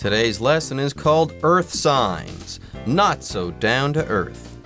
Today's lesson is called Earth Signs, Not So Down to Earth.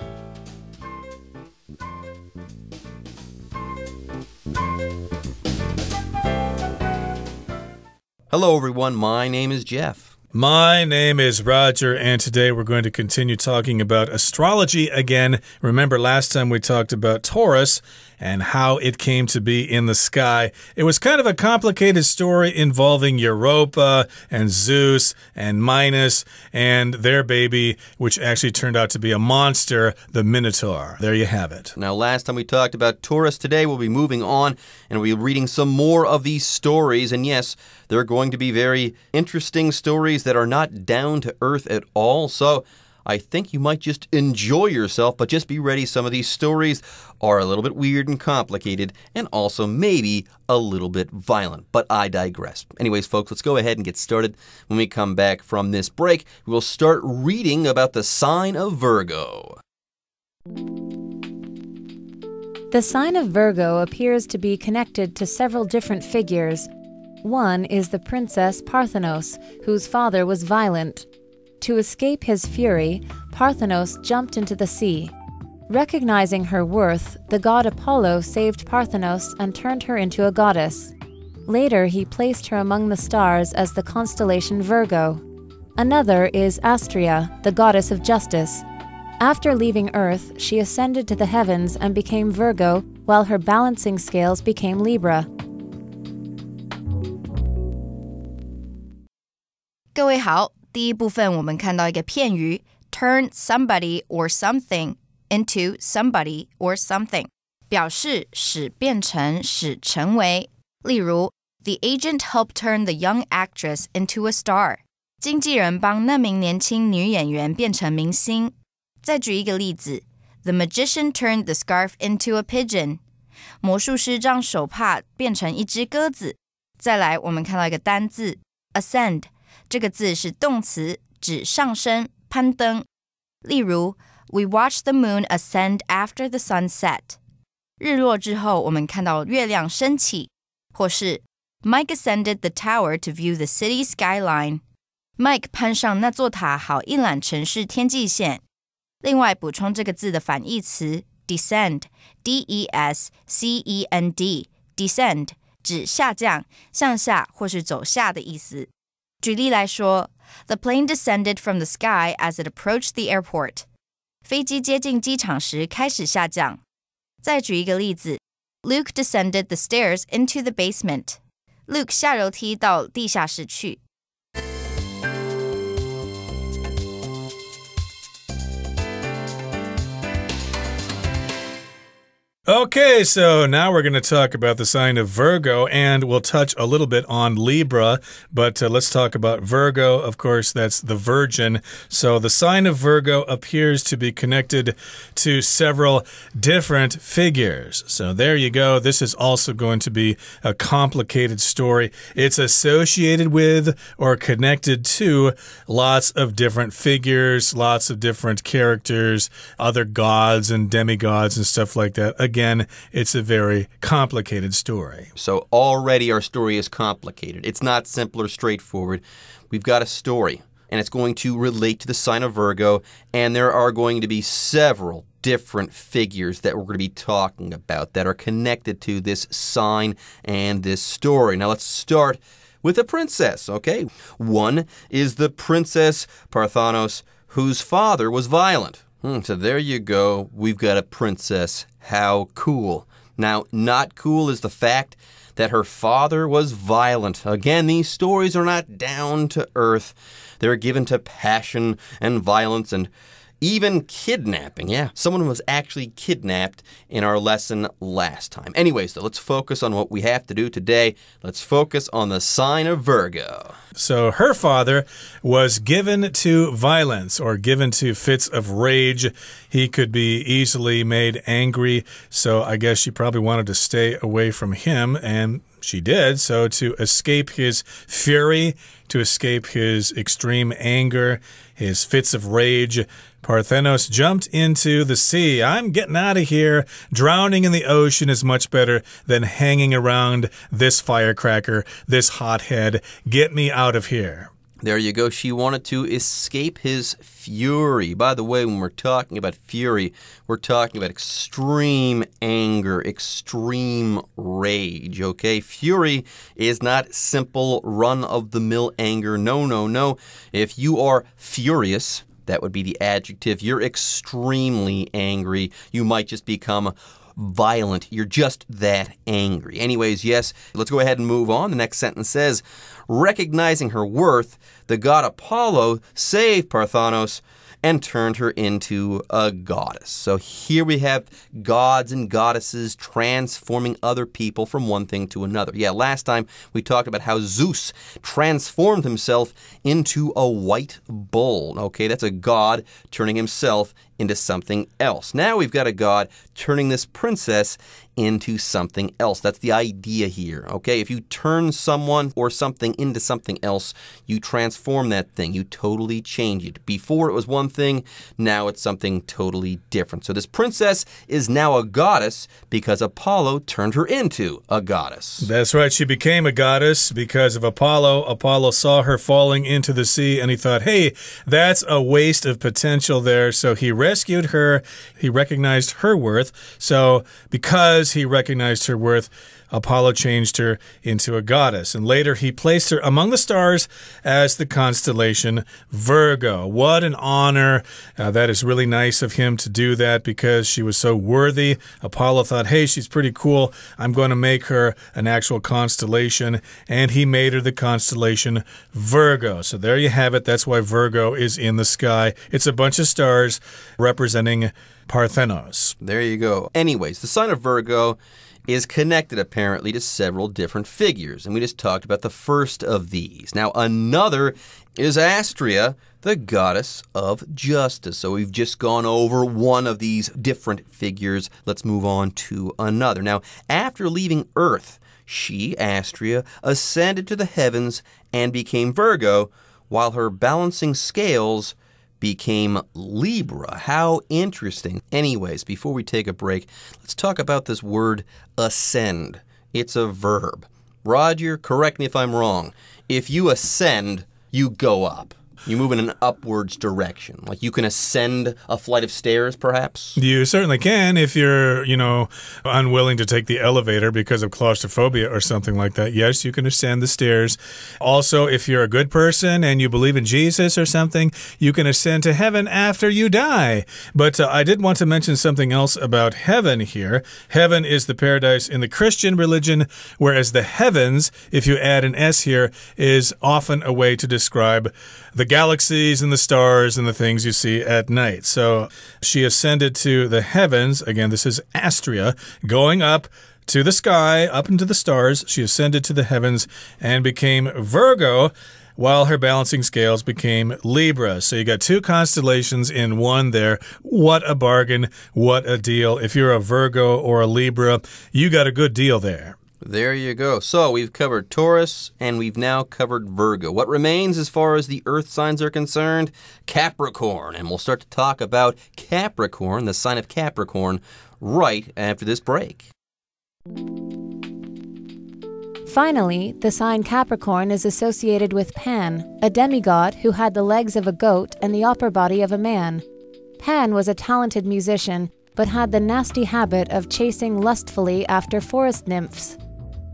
Hello everyone, my name is Jeff. My name is Roger, and today we're going to continue talking about astrology again. Remember, last time we talked about Taurus and how it came to be in the sky. It was kind of a complicated story involving Europa and Zeus and Minos and their baby, which actually turned out to be a monster, the Minotaur. There you have it. Now, last time we talked about Taurus. Today we'll be moving on and we'll be reading some more of these stories. And yes, they're going to be very interesting stories that are not down to earth at all. So I think you might just enjoy yourself, but just be ready. Some of these stories are a little bit weird and complicated, and also maybe a little bit violent. But I digress. Anyways, folks, let's go ahead and get started. When we come back from this break, we will start reading about the sign of Virgo. The sign of Virgo appears to be connected to several different figures. One is the princess Parthenos, whose father was violent. To escape his fury, Parthenos jumped into the sea. Recognizing her worth, the god Apollo saved Parthenos and turned her into a goddess. Later, he placed her among the stars as the constellation Virgo. Another is Astrea, the goddess of justice. After leaving Earth, she ascended to the heavens and became Virgo, while her balancing scales became Libra. 各位好，第一部分我们看到一个片语 turn somebody or something into somebody or something 表示使变成使成为例如 The agent helped turn the young actress into a star 经纪人帮那名年轻女演员变成明星再举一个例子 The magician turned the scarf into a pigeon 魔术师让手帕变成一只鸽子再来我们看到一个单字 ascend这个字是动词指上升攀登例如 We watched the moon ascend after the sun set 日落之后我们看到月亮升起或是 Mike ascended the tower to view the city skyline Mike 攀上那座塔好一览城市天际线另外补充这个字的反义词 descend D-E-S-C-E-N-D descend 指下降向下或是走下的意思举例来说 The plane descended from the sky as it approached the airport. 飞机接近机场时开始下降。再举一个例子 Luke descended the stairs into the basement. Luke 下楼梯到地下室去。Okay, so now we're going to talk about the sign of Virgo, and we'll touch a little bit on Libra, but let's talk about Virgo. Of course, that's the Virgin. So the sign of Virgo appears to be connected to several different figures. So there you go. This is also going to be a complicated story. It's associated with or connected to lots of different figures, lots of different characters, other gods and demigods and stuff like that. Again, it's a very complicated story. So already our story is complicated. It's not simple or straightforward. We've got a story, and it's going to relate to the sign of Virgo, and there are going to be several different figures that we're going to be talking about that are connected to this sign and this story. Now let's start with a princess, okay? One is the princess Parthenos, whose father was violent. So there you go. We've got a princess. How cool. Now, not cool is the fact that her father was violent. Again, these stories are not down to earth. They're given to passion and violence and even kidnapping. Yeah, someone was actually kidnapped in our lesson last time. Anyways, though, let's focus on what we have to do today. Let's focus on the sign of Virgo. So her father was given to violence or given to fits of rage. He could be easily made angry. So I guess she probably wanted to stay away from him, and she did. So to escape his fury, to escape his extreme anger, his fits of rage, Parthenos jumped into the sea. I'm getting out of here. Drowning in the ocean is much better than hanging around this firecracker, this hothead. Get me out of here. There you go. She wanted to escape his fury. By the way, when we're talking about fury, we're talking about extreme anger, extreme rage, okay? Fury is not simple run-of-the-mill anger. No, no, no. If you are furious, that would be the adjective. You're extremely angry. You might just become violent. You're just that angry. Anyways, yes, let's go ahead and move on. The next sentence says, recognizing her worth, the god Apollo saved Parthenos and turned her into a goddess. So here we have gods and goddesses transforming other people from one thing to another. Yeah, last time we talked about how Zeus transformed himself into a white bull. Okay, that's a god turning himself into something else. Now we've got a god turning this princess into something else. That's the idea here, okay? If you turn someone or something into something else, you transform that thing. You totally change it. Before it was one thing, now it's something totally different. So this princess is now a goddess because Apollo turned her into a goddess. That's right. She became a goddess because of Apollo. Apollo saw her falling into the sea and he thought, hey, that's a waste of potential there. So he rescued her. He recognized her worth. So because he recognized her worth, Apollo changed her into a goddess. And later he placed her among the stars as the constellation Virgo. What an honor. That is really nice of him to do that because she was so worthy. Apollo thought, hey, she's pretty cool. I'm going to make her an actual constellation. And he made her the constellation Virgo. So there you have it. That's why Virgo is in the sky. It's a bunch of stars representing Parthenos. There you go. Anyways, the sign of Virgo is connected apparently to several different figures, and we just talked about the first of these. Now, another is Astrea, the goddess of justice. So we've just gone over one of these different figures. Let's move on to another. Now, after leaving Earth, she, Astrea, ascended to the heavens and became Virgo, while her balancing scales became Libra. How interesting. Anyways, before we take a break, let's talk about this word ascend. It's a verb. Roger, correct me if I'm wrong. If you ascend, you go up. You move in an upwards direction. Like you can ascend a flight of stairs, perhaps? You certainly can if you're, unwilling to take the elevator because of claustrophobia or something like that. Yes, you can ascend the stairs. Also, if you're a good person and you believe in Jesus or something, you can ascend to heaven after you die. But I did want to mention something else about heaven here. Heaven is the paradise in the Christian religion, whereas the heavens, if you add an S here, is often a way to describe the galaxies and the stars and the things you see at night. So she ascended to the heavens. Again, this is Astrea, going up to the sky, up into the stars. She ascended to the heavens and became Virgo, while her balancing scales became Libra. So you got two constellations in one there. What a bargain. What a deal. If you're a Virgo or a Libra, you got a good deal there. There you go. So we've covered Taurus and we've now covered Virgo. What remains as far as the earth signs are concerned? Capricorn. And we'll start to talk about Capricorn, the sign of Capricorn, right after this break. Finally, the sign Capricorn is associated with Pan, a demigod who had the legs of a goat and the upper body of a man. Pan was a talented musician, but had the nasty habit of chasing lustfully after forest nymphs.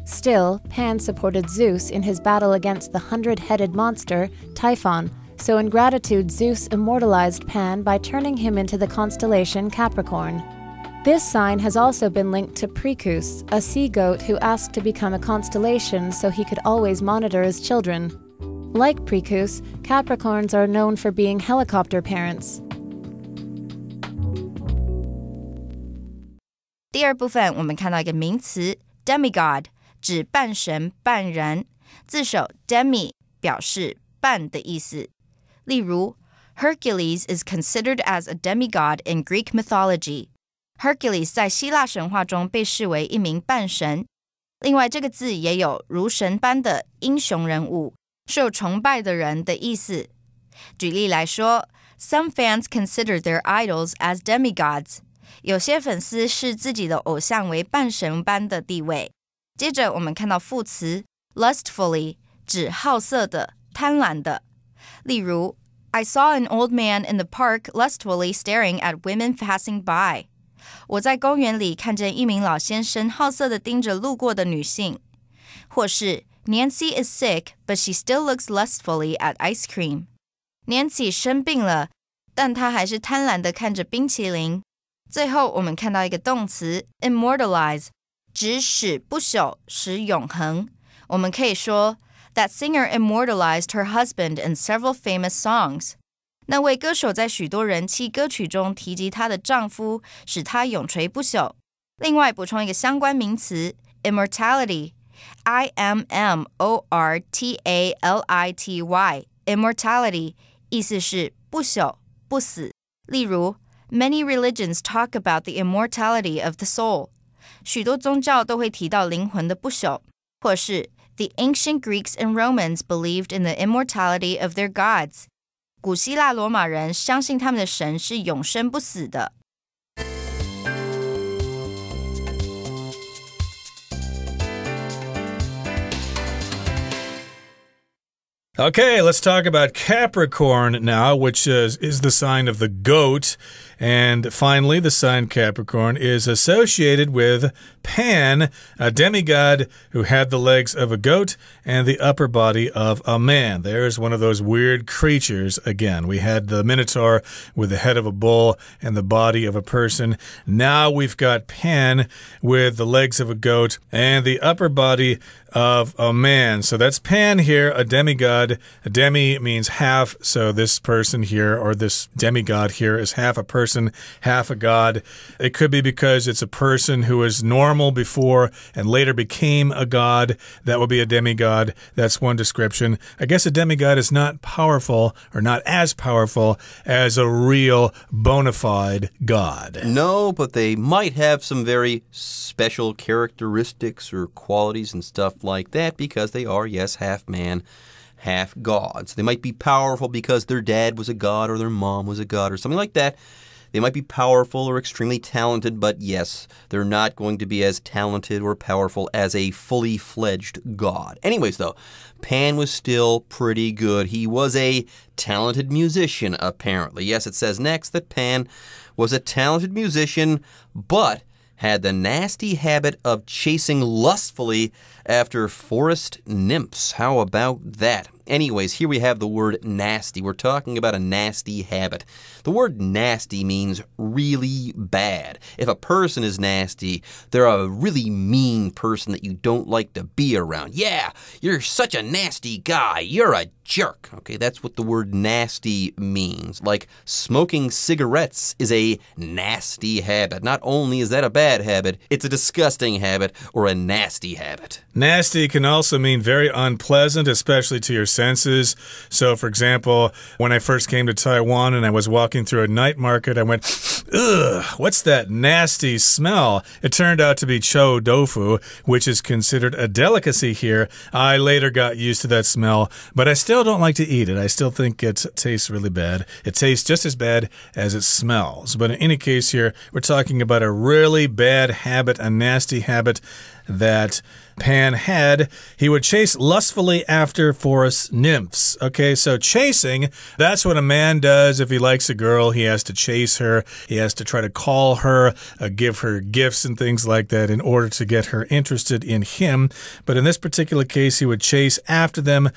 Still, Pan supported Zeus in his battle against the 100-headed monster, Typhon, so in gratitude Zeus immortalized Pan by turning him into the constellation Capricorn. This sign has also been linked to Precus, a sea goat who asked to become a constellation so he could always monitor his children. Like Precus, Capricorns are known for being helicopter parents. 第二部分我们看到一个名词 demigod 指半神半人，字首 demi 表示半的意思。例如 Hercules is considered as a demigod in Greek mythology. Hercules 在希腊神话中被视为一名半神。另外这个字也有如神般的英雄人物，受崇拜的人的意思。举例来说 Some fans consider their idols as demigods. 有些粉丝视自己的偶像为半神般的地位。接着我们看到副词 lustfully 指好色的、贪婪的。例如 I saw an old man in the park lustfully staring at women passing by. 我在公园里看见一名老先生好色地盯着路过的女性。或是 Nancy is sick, but she still looks lustfully at ice cream. Nancy 生病了，但她还是贪婪地看着冰淇淋。最后我们看到一个动词 immortalize， 指使不朽，使永恒。我们可以说 That singer immortalized her husband in several famous songs. 那位歌手在许多人气歌曲中提及她的丈夫，使她永垂不朽。另外补充一个相关名词 immortality， I-M-M-O-R-T-A-L-I-T-Y immortality 意思是不朽、不死。例如 Many religions talk about the immortality of the soul. 许多宗教都会提到灵魂的不朽。或是The ancient Greeks and Romans believed in the immortality of their gods. 古希腊罗马人相信他们的神是永生不死的。Okay, let's talk about Capricorn now, which is the sign of the goat. And finally, the sign Capricorn is associated with Pan, a demigod who had the legs of a goat and the upper body of a man. There's one of those weird creatures again. We had the Minotaur with the head of a bull and the body of a person. Now we've got Pan with the legs of a goat and the upper body of a man. So that's Pan here, a demigod. A demi means half, so this person here, or this demigod here, is half a person, half a god. It could be because it's a person who was normal before and later became a god. That would be a demigod. That's one description. I guess a demigod is not powerful, or not as powerful as a real bona fide god. No, but they might have some very special characteristics or qualities and stuff like that because they are, yes, half man, half gods. They might be powerful because their dad was a god or their mom was a god or something like that. They might be powerful or extremely talented, but yes, they're not going to be as talented or powerful as a fully fledged god. Anyways, though, Pan was still pretty good. He was a talented musician, apparently. Yes, it says next that Pan was a talented musician, but had the nasty habit of chasing lustfully after forest nymphs. How about that? Anyways, here we have the word nasty. We're talking about a nasty habit. The word nasty means really bad. If a person is nasty, they're a really mean person that you don't like to be around. Yeah, you're such a nasty guy. You're a jerk. Okay, that's what the word nasty means. Like smoking cigarettes is a nasty habit. Not only is that a bad habit, it's a disgusting habit or a nasty habit. Nasty can also mean very unpleasant, especially to your senses. So, for example, when I first came to Taiwan and I was walking through a night market, I went, ugh, what's that nasty smell? It turned out to be chou tofu, which is considered a delicacy here. I later got used to that smell, but I still don't like to eat it. I still think it tastes really bad. It tastes just as bad as it smells. But in any case here, we're talking about a really bad habit, a nasty habit that Pan had. He would chase lustfully after forest nymphs. Okay, so chasing, that's what a man does if he likes a girl. He has to chase her. He has to try to call her, give her gifts and things like that in order to get her interested in him. But in this particular case, he would chase after them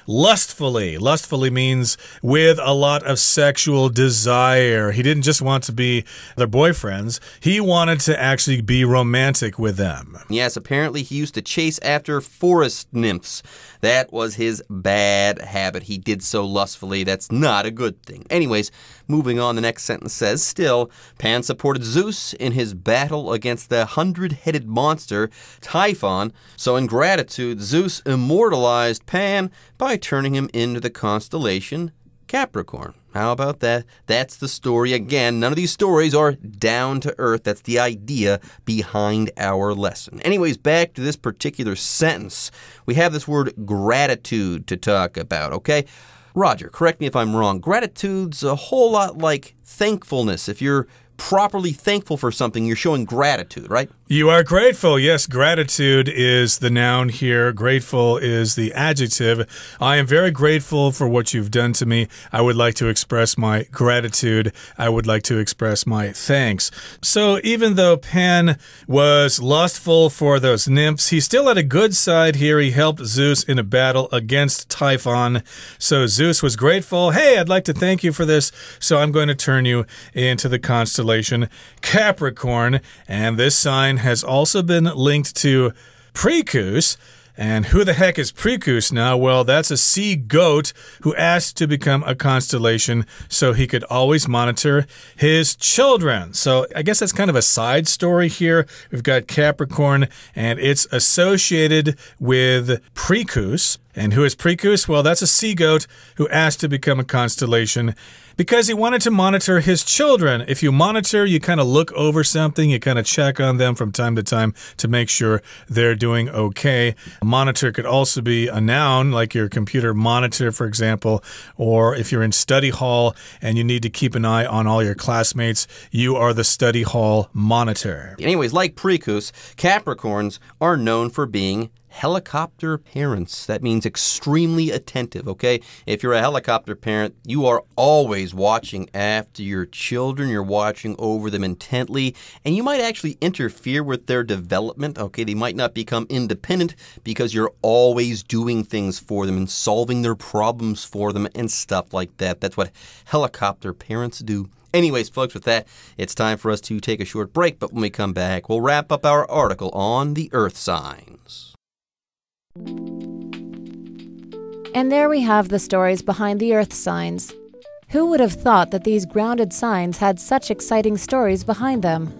lustfully. Lustfully means with a lot of sexual desire. He didn't just want to be their boyfriends. He wanted to actually be romantic with them. Yes, apparently he used to chase after forest nymphs. That was his bad habit. He did so lustfully. That's not a good thing. Anyways, moving on, the next sentence says, still, Pan supported Zeus in his battle against the 100-headed monster, Typhon. So in gratitude, Zeus immortalized Pan by turning him into the constellation Capricorn. How about that? That's the story. Again, none of these stories are down to earth. That's the idea behind our lesson. Anyways, back to this particular sentence. We have this word gratitude to talk about, okay? Roger, correct me if I'm wrong. Gratitude's a whole lot like thankfulness. If you're properly thankful for something, you're showing gratitude, right? You are grateful. Yes, gratitude is the noun here. Grateful is the adjective. I am very grateful for what you've done to me. I would like to express my gratitude. I would like to express my thanks. So even though Pan was lustful for those nymphs, he still had a good side here. He helped Zeus in a battle against Typhon. So Zeus was grateful. Hey, I'd like to thank you for this. So I'm going to turn you into the constellation Capricorn. And this sign has also been linked to Precus. And who the heck is Precus now? Well, that's a sea goat who asked to become a constellation so he could always monitor his children. So I guess that's kind of a side story here. We've got Capricorn, and it's associated with Precus. And who is Precus? Well, that's a sea goat who asked to become a constellation because he wanted to monitor his children. If you monitor, you kind of look over something, you kind of check on them from time to time to make sure they're doing okay. Monitor could also be a noun, like your computer monitor, for example, or if you're in study hall and you need to keep an eye on all your classmates, you are the study hall monitor. Anyways, like Precus, Capricorns are known for being helicopter parents. That means extremely attentive, okay? If you're a helicopter parent, you are always watching after your children. You're watching over them intently, and you might actually interfere with their development, okay? They might not become independent because you're always doing things for them and solving their problems for them and stuff like that. That's what helicopter parents do. Anyways, folks, with that, it's time for us to take a short break, but when we come back, we'll wrap up our article on the earth signs. And there we have the stories behind the earth signs. Who would have thought that these grounded signs had such exciting stories behind them?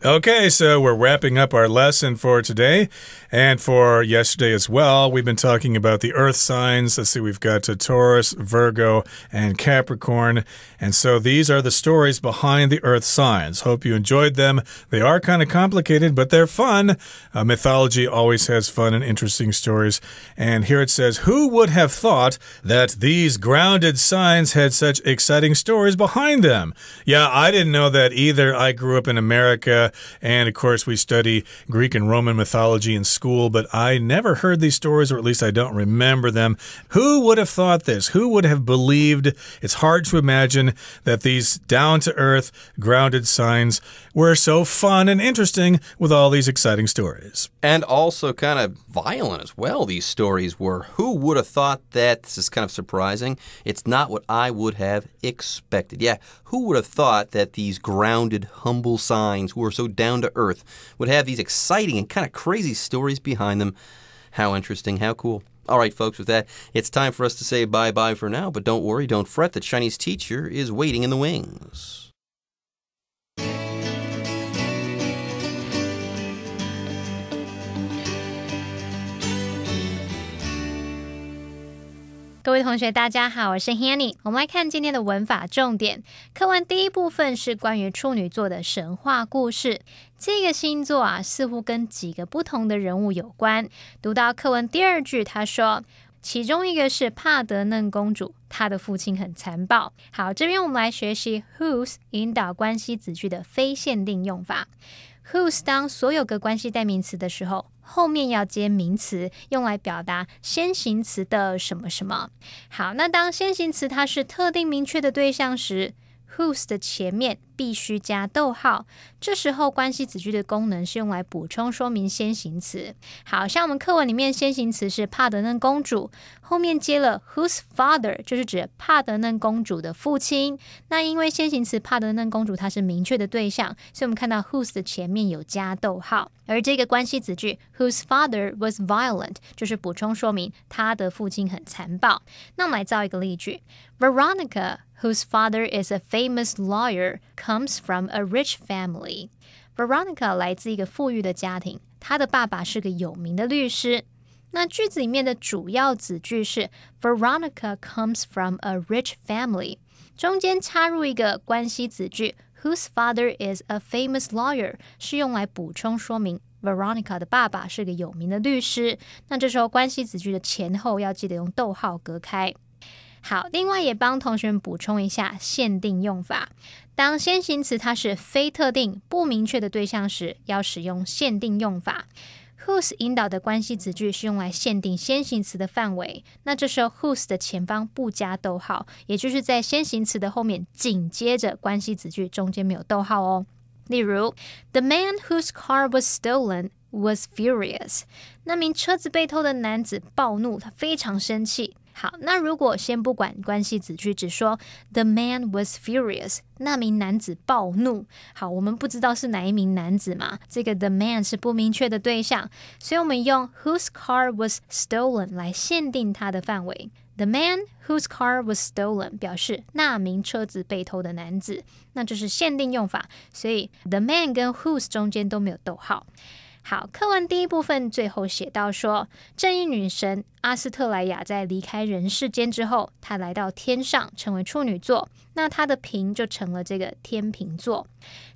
Okay, so we're wrapping up our lesson for today and for yesterday as well. We've been talking about the earth signs. Let's see, we've got Taurus, Virgo, and Capricorn. And so these are the stories behind the earth signs. Hope you enjoyed them. They are kind of complicated, but they're fun. Mythology always has fun and interesting stories. And here it says, who would have thought that these grounded signs had such exciting stories behind them? Yeah, I didn't know that either. I grew up in America. And, of course, we study Greek and Roman mythology in school, but I never heard these stories, or at least I don't remember them. Who would have thought this? Who would have believed? It's hard to imagine that these down-to-earth, grounded signs were so fun and interesting with all these exciting stories. And also kind of violent as well, these stories were. Who would have thought that? This is kind of surprising. It's not what I would have expected. Yeah, who would have thought that these grounded, humble signs who are so down to earth would have these exciting and kind of crazy stories behind them? How interesting, how cool. All right, folks, with that, it's time for us to say bye-bye for now, but don't worry, don't fret, the Chinese teacher is waiting in the wings. 各位同学大家好，我是 Hanny。 我们来看今天的文法重点。课文第一部分是关于处女座的神话故事。这个星座啊，似乎跟几个不同的人物有关。读到课文第二句，他说其中一个是帕德嫩公主，她的父亲很残暴。好，这边我们来学习 whose 引导关系子句的非限定用法。whose 当所有个关系代名词的时候，后面要接名词，用来表达先行词的什么什么。好，那当先行词它是特定明确的对象时， whose 的前面必须加逗号，这时候关系子句的功能是用来补充说明先行词。好，像我们课文里面先行词是帕德嫩公主，后面接了 whose father， 就是指帕德嫩公主的父亲。那因为先行词帕德嫩公主它是明确的对象，所以我们看到 whose 的前面有加逗号，而这个关系子句 whose father was violent 就是补充说明他的父亲很残暴。那我们来造一个例句 Veronica whose father is a famous lawyer, comes from a rich family. Veronica 来自一个富裕的家庭，她的爸爸是个有名的律师。那句子里面的主要子句是 Veronica comes from a rich family， 中间插入一个关系子句 whose father is a famous lawyer， 是用来补充说明Veronica 的爸爸是个有名的律师。那这时候关系子句的前后要记得用逗号隔开。好，另外也帮同学们补充一下限定用法。当先行词它是非特定、不明确的对象时，要使用限定用法。whose 引导的关系子句是用来限定先行词的范围，那这时候 whose 的前方不加逗号，也就是在先行词的后面紧接着关系子句，中间没有逗号哦。例如 The man whose car was stolen was furious. 那名车子被偷的男子暴怒，他非常生气。好，那如果先不管关系子句，只说 The man was furious， 那名男子暴怒。好，我们不知道是哪一名男子嘛，这个 The man 是不明确的对象，所以我们用 whose car was stolen 来限定它的范围。The man whose car was stolen 表示那名车子被偷的男子，那就是限定用法，所以 the man 跟 whose 中间都没有逗号。好，课文第一部分最后写到说，正义女神阿斯特莱雅在离开人世间之后，她来到天上，成为处女座，那她的瓶就成了这个天秤座。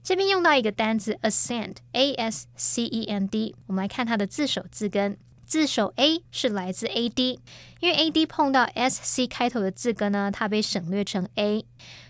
这边用到一个单字 ascend A-S-C-E-N-D， 我们来看它的字首字根。字首 A 是来自 AD， 因为 AD 碰到 SC 开头的字根呢，它被省略成 A。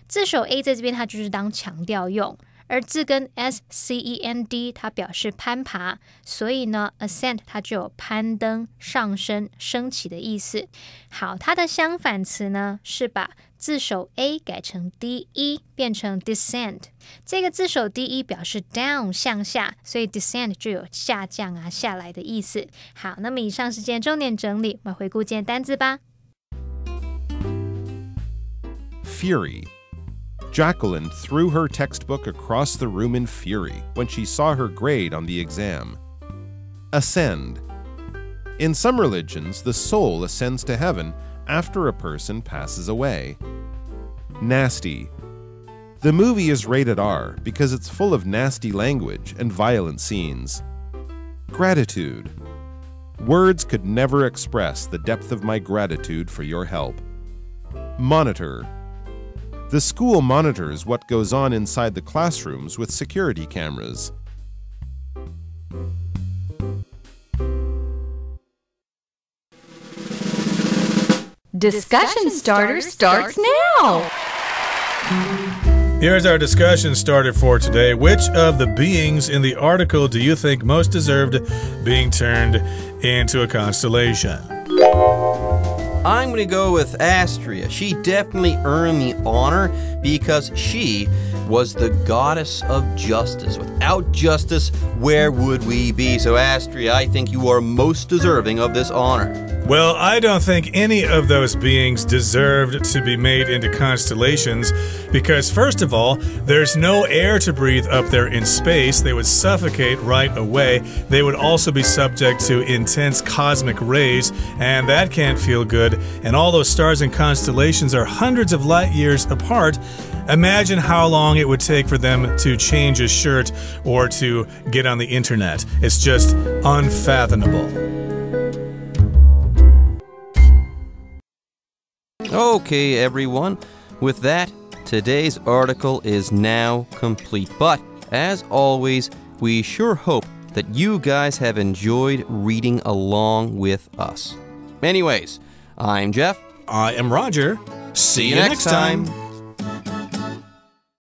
字首 A 在这边它就是当强调用，而字根 SCEND 它表示攀爬，所以呢 ascend 它就有攀登、上升、升起的意思。好，它的相反词呢是把字首 A 改成 DE 变成 descend， 这个字首 DE 表示 down 向下，所以 descend 就有下降啊下来的意思。好，那么以上是今天重点整理，我们回顾今天单字吧。 Fury. Jacqueline threw her textbook across the room in fury when she saw her grade on the exam. Ascend. In some religions, the soul ascends to heaven after a person passes away. Nasty. The movie is rated R because it's full of nasty language and violent scenes. Gratitude. Words could never express the depth of my gratitude for your help. Monitor. The school monitors what goes on inside the classrooms with security cameras. Discussion starter starts now! Here's our discussion starter for today. Which of the beings in the article do you think most deserved being turned into a constellation? I'm going to go with Astrea. She definitely earned the honor because she was the goddess of justice. Without justice, where would we be? So, Astrea, I think you are most deserving of this honor. Well, I don't think any of those beings deserved to be made into constellations because, first of all, there's no air to breathe up there in space. They would suffocate right away. They would also be subject to intense cosmic rays, and that can't feel good. And all those stars and constellations are hundreds of light years apart. Imagine how long it would take for them to change a shirt or to get on the internet. It's just unfathomable. Okay, everyone. With that, today's article is now complete. But, as always, we sure hope that you guys have enjoyed reading along with us. Anyways, I'm Jeff. I am Roger. See you next time.